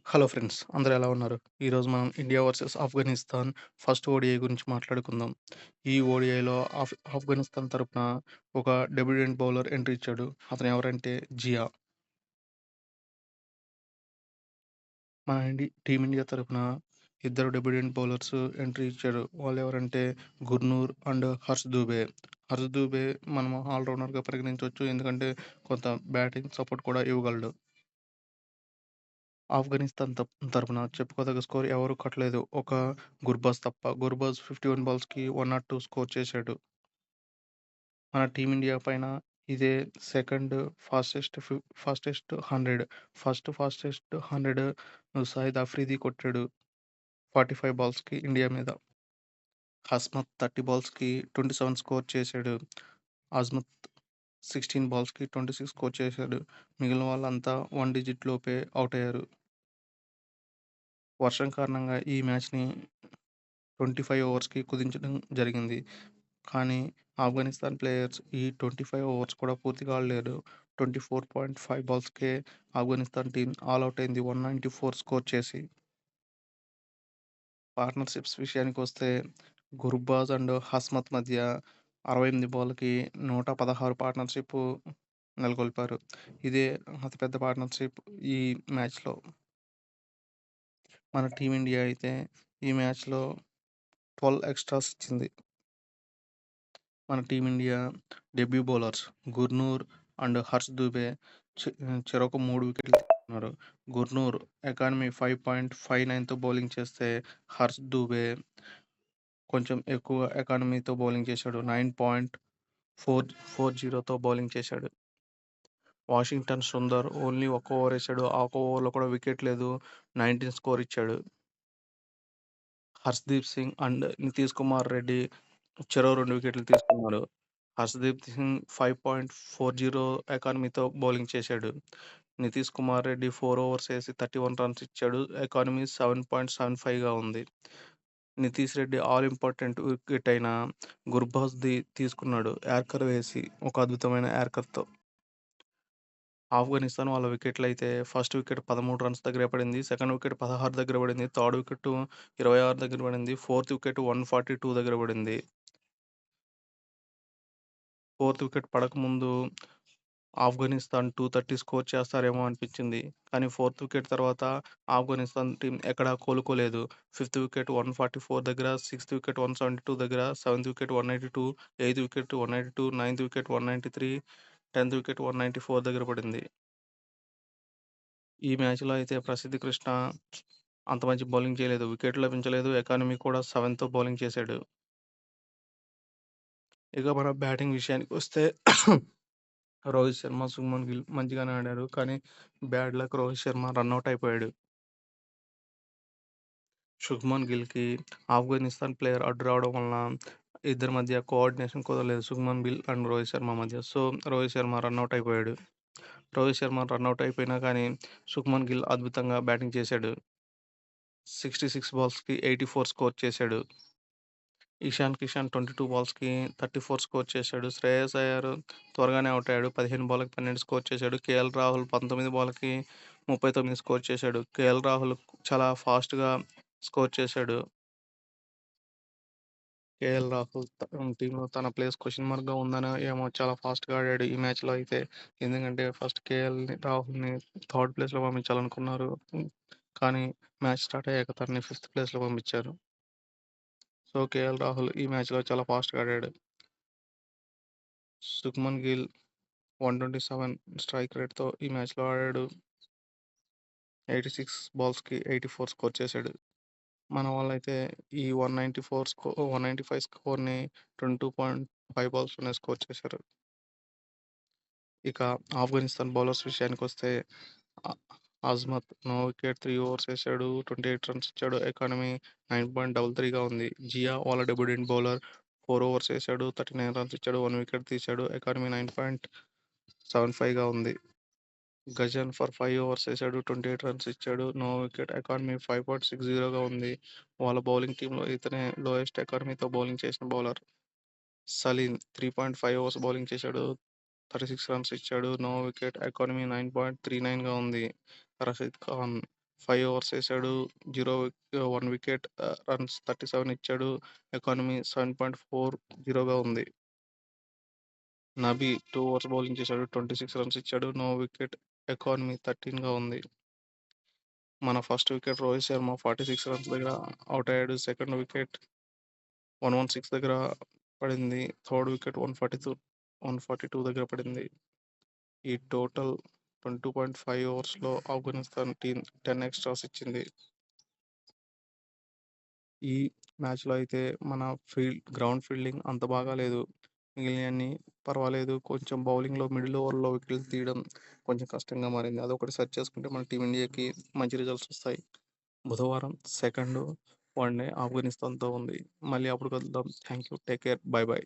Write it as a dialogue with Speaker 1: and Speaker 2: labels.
Speaker 1: Hello friends, అందరూ ఎలా ఉన్నారు? ఈరోజు మనం India versus Afghanistan first ODI గురించి మాట్లాడుకుందాం. ఈ ఓడిఐలో ఆఫ్ఘనిస్తాన్ తరపున ఒక డెబ్యూటెంట్ బౌలర్ ఎంట్రీ ఇచ్చాడు. అతను ఎవరంటే జియా. మన టీమిండియా తరపున ఇద్దరు డెబ్యూటెంట్ బౌలర్స్ ఎంట్రీ ఇచ్చారు. వాళ్ళు ఎవరంటే గుర్నూర్ అండ్ హర్ష్ దూబే. హర్ష్ దూబే మనం ఆల్రౌండర్గా పరిగణించవచ్చు, ఎందుకంటే కొంత బ్యాటింగ్ సపోర్ట్ కూడా ఇవ్వగలడు. ఆఫ్ఘనిస్తాన్ తరపున చెప్పుకోదగ్గ స్కోర్ ఎవరు కొట్టలేదు. ఒక గుర్బాజ్ తప్ప. గుర్బాజ్ 51 బాల్స్‌కి 102 స్కోర్ చేశాడు. మన టీమిండియా పైన ఇదే second fastest 100. Fastest 100 Shahid Afridi కొట్టాడు 45 బాల్స్‌కి ఇండియా మీద. హస్మత్ 30 బాల్స్‌కి 27 స్కోర్ చేశాడు. అజ్మత్ 16 బాల్స్‌కి 26 స్కోర్ చేశాడు. మిగిలిన వాళ్ళంతా 1 డిజిట్ లోపే ఔట్ అయ్యారు. వర్షం కారణంగా ఈ మ్యాచ్‌ని 25 ఓవర్స్‌కి కుదించడం జరిగింది. కానీ ఆఫ్ఘనిస్తాన్ ప్లేయర్స్ ఈ 25 ఓవర్స్ కూడా పూర్తిగా ఆడలేదు. 24.5 బాల్స్‌కే ఆఫ్ఘనిస్తాన్ టీమ్ ఆల్ ఔట్ అయింది 194 స్కోర్ చేసి. పార్ట్నర్‌షిప్స్ విషయానికొస్తే గుర్బాజ్ అండ్ హస్మత్ మధ్య 68 బాల్‌కి 116 పార్ట్నర్‌షిప్ నెలకొల్పారు. ఇదే అతిపెద్ద పార్ట్నర్‌షిప్ ఈ మ్యాచ్‌లో. మన టీమిండియా అయితే ఈ మ్యాచ్‌లో 12 ఎక్స్‌ట్రాస్ ఇచ్చింది. మన team India debut bowlers Gurnoor and Harsh Dubey చెరొక 3 వికెట్లు తీసుకున్నారు. గుర్నూర్ ఎకానమీ 5.59తో బౌలింగ్ చేస్తే, హర్ష్ దూబే కొంచెం ఎక్కువ ఎకానమీతో బౌలింగ్ చేశాడు. 9.40తో బౌలింగ్ చేశాడు. వాషింగ్టన్ సుందర్ ఓన్లీ ఒక్క ఓవర్ ఏశాడు. ఆ ఒక్క ఓవర్‌లో కూడా వికెట్ లేదు. 19 స్కోర్ ఇచ్చాడు. హర్షదీప్ సింగ్ అండ్ నితీష్ కుమార్ రెడ్డి చెరో 2 వికెట్లు తీసుకున్నారు. హర్షదీప్ సింగ్ 5.40 ఎకానమీతో బౌలింగ్ చేశాడు. నితీష్ కుమార్ రెడ్డి 4 ఓవర్స్ ఏసి 31 రన్స్ ఇచ్చాడు. ఎకానమీ 7.75గా ఉంది. Nitish Reddy all important wicket అయిన గుర్బాజ్‌ది తీసుకున్నాడు యార్కర్ వేసి, ఒక అద్భుతమైన యార్కర్‌తో. ఆఫ్ఘనిస్తాన్ వాళ్ళ వికెట్లయితే ఫస్ట్ వికెట్ 13 రన్స్ దగ్గర పడింది. సెకండ్ వికెట్ 16 దగ్గర పడింది. థర్డ్ వికెట్ 26 దగ్గర పడింది. ఫోర్త్ వికెట్ 142 దగ్గర పడింది. ఫోర్త్ వికెట్ పడకముందు ఆఫ్ఘనిస్తాన్ 230 స్కోర్ చేస్తారేమో అనిపించింది. కానీ ఫోర్త్ వికెట్ తర్వాత ఆఫ్ఘనిస్తాన్ టీమ్ ఎక్కడా కోలుకోలేదు. ఫిఫ్త్ వికెట్ 144 దగ్గర, సిక్స్త్ వికెట్ 172 దగ్గర, seventh wicket 182, eighth wicket 192, ninth wicket 193, 10థ్ వికెట్ 194 దగ్గర పడింది. ఈ మ్యాచ్‌లో అయితే ప్రసిద్ధ్ కృష్ణ అంత మంచి బౌలింగ్ చేయలేదు. వికెట్లు లభించలేదు. ఎకానమీ కూడా 7తో బౌలింగ్ చేశాడు. ఇక మన బ్యాటింగ్ విషయానికొస్తే రోహిత్ శర్మ, శుభ్మన్ గిల్ మంచిగానే ఆడారు. కానీ bad luck, Rohit Sharma run out అయిపోయాడు. శుభ్మన్ గిల్‌కి ఆఫ్ఘనిస్తాన్ ప్లేయర్ అడ్డు రావడం వలన ఇద్దరి మధ్య కోఆర్డినేషన్ కుదరలేదు. శుభ్మన్ గిల్ అండ్ రోహిత్ శర్మ మధ్య. సో, రోహిత్ శర్మ రనౌట్ అయిపోయాడు. రోహిత్ శర్మ రనౌట్ అయిపోయినా కానీ శుభ్మన్ గిల్ అద్భుతంగా బ్యాటింగ్ చేశాడు. 66 బాల్స్‌కి 84 స్కోర్ చేశాడు. ఇషాన్ కిషన్ 22 బాల్స్‌కి 34 స్కోర్ చేశాడు. శ్రేయస్ అయ్యర్ త్వరగానే ఔట్ అయ్యాడు. 15 బాల్‌కి 12 స్కోర్ చేశాడు. కేఎల్ రాహుల్ 19 బాల్‌కి 39 స్కోర్ చేశాడు. కేఎల్ రాహుల్ చాలా ఫాస్ట్‌గా స్కోర్ చేశాడు. కేఎల్ రాహుల్ టీమ్‌లో తన ప్లేస్ క్వెషన్ మార్క్‌గా ఉందనో ఏమో, చాలా ఫాస్ట్‌గా ఆడాడు ఈ మ్యాచ్‌లో అయితే. ఎందుకంటే ఫస్ట్ రాహుల్‌ని థర్డ్ ప్లేస్‌లో పంపించాలనుకున్నారు. కానీ మ్యాచ్ స్టార్ట్ అయ్యాక తనని ఫిఫ్త్ ప్లేస్‌లో పంపించారు. సో, కేఎల్ రాహుల్ ఈ మ్యాచ్‌లో చాలా ఫాస్ట్‌గా ఆడాడు. శుభ్మన్ గిల్ 127 స్ట్రైక్ రేట్‌తో ఈ మ్యాచ్‌లో ఆడాడు. 86 బాల్స్‌కి 84 స్కోర్ చేశాడు. మన వాళ్ళైతే ఈ 195 స్కోర్‌ని 22.5 బాల్స్‌లోనే స్కోర్ చేశారు. ఇక ఆఫ్ఘనిస్తాన్ బౌలర్స్ విషయానికొస్తే uh Azmat no wicket 3 overs ఏశాడు. 28 రన్స్ ఇచ్చాడు. ఎకానమీ 9.33గా ఉంది. జియా వాళ్ళ డెబ్యూటెంట్ బౌలర్ 4 ఓవర్స్ ఏశాడు. 39 రన్స్ ఇచ్చాడు. 1 వికెట్ తీశాడు. ఎకానమీ 9.75గా ఉంది. గజన్ ఫర్ 5 ఓవర్స్ ఏశాడు. 28 రన్స్ ఇచ్చాడు. No wicket. ఎకానమీ 5.60గా ఉంది. వాళ్ళ బౌలింగ్ టీమ్‌లో ఇతనే లోయెస్ట్ ఎకానమీతో బౌలింగ్ చేసిన బౌలర్. సలీం 3.5 ఓవర్స్ బౌలింగ్ చేశాడు. 36 రన్స్ ఇచ్చాడు. No wicket. ఎకానమీ 9.39గా ఉంది. Rashid Khan 5 overs ఏసాడు. 1 wicket, runs 37 ఇచ్చాడు. ఎకానమీ 7.40గా ఉంది. నబీ 2 ఓవర్స్ బౌలింగ్ చేశాడు. 26 రన్స్ ఇచ్చాడు. నో వికెట్, ఎకానమీ 13గా ఉంది. మన first wicket Rohit Sharma 46 runs దగ్గర ఔట్ అయ్యాడు. సెకండ్ వికెట్ 116 దగ్గర పడింది. థర్డ్ వికెట్ 142 దగ్గర పడింది. ఈ టోటల్ 22.5 ఓవర్స్‌లో ఆఫ్ఘనిస్తాన్ టీమ్ 10 ఎక్స్ట్రాస్ ఇచ్చింది. ఈ మ్యాచ్‌లో అయితే మన గ్రౌండ్ ఫీల్డింగ్ అంత బాగా లేదు. మిగిలినయన్నీ పర్వాలేదు. కొంచెం బౌలింగ్‌లో మిడిల్ ఓవర్‌లో వికెట్లు తీయడం కొంచెం కష్టంగా మారింది. అదొకటి సెట్ చేసుకుంటే మన టీమిండియాకి మంచి రిజల్ట్స్ వస్తాయి. బుధవారం సెకండ్ వన్‌డే ఆఫ్ఘనిస్తాన్‌తో ఉంది. మళ్ళీ అప్పుడు కలుద్దాం. Thank you. Take care. By by.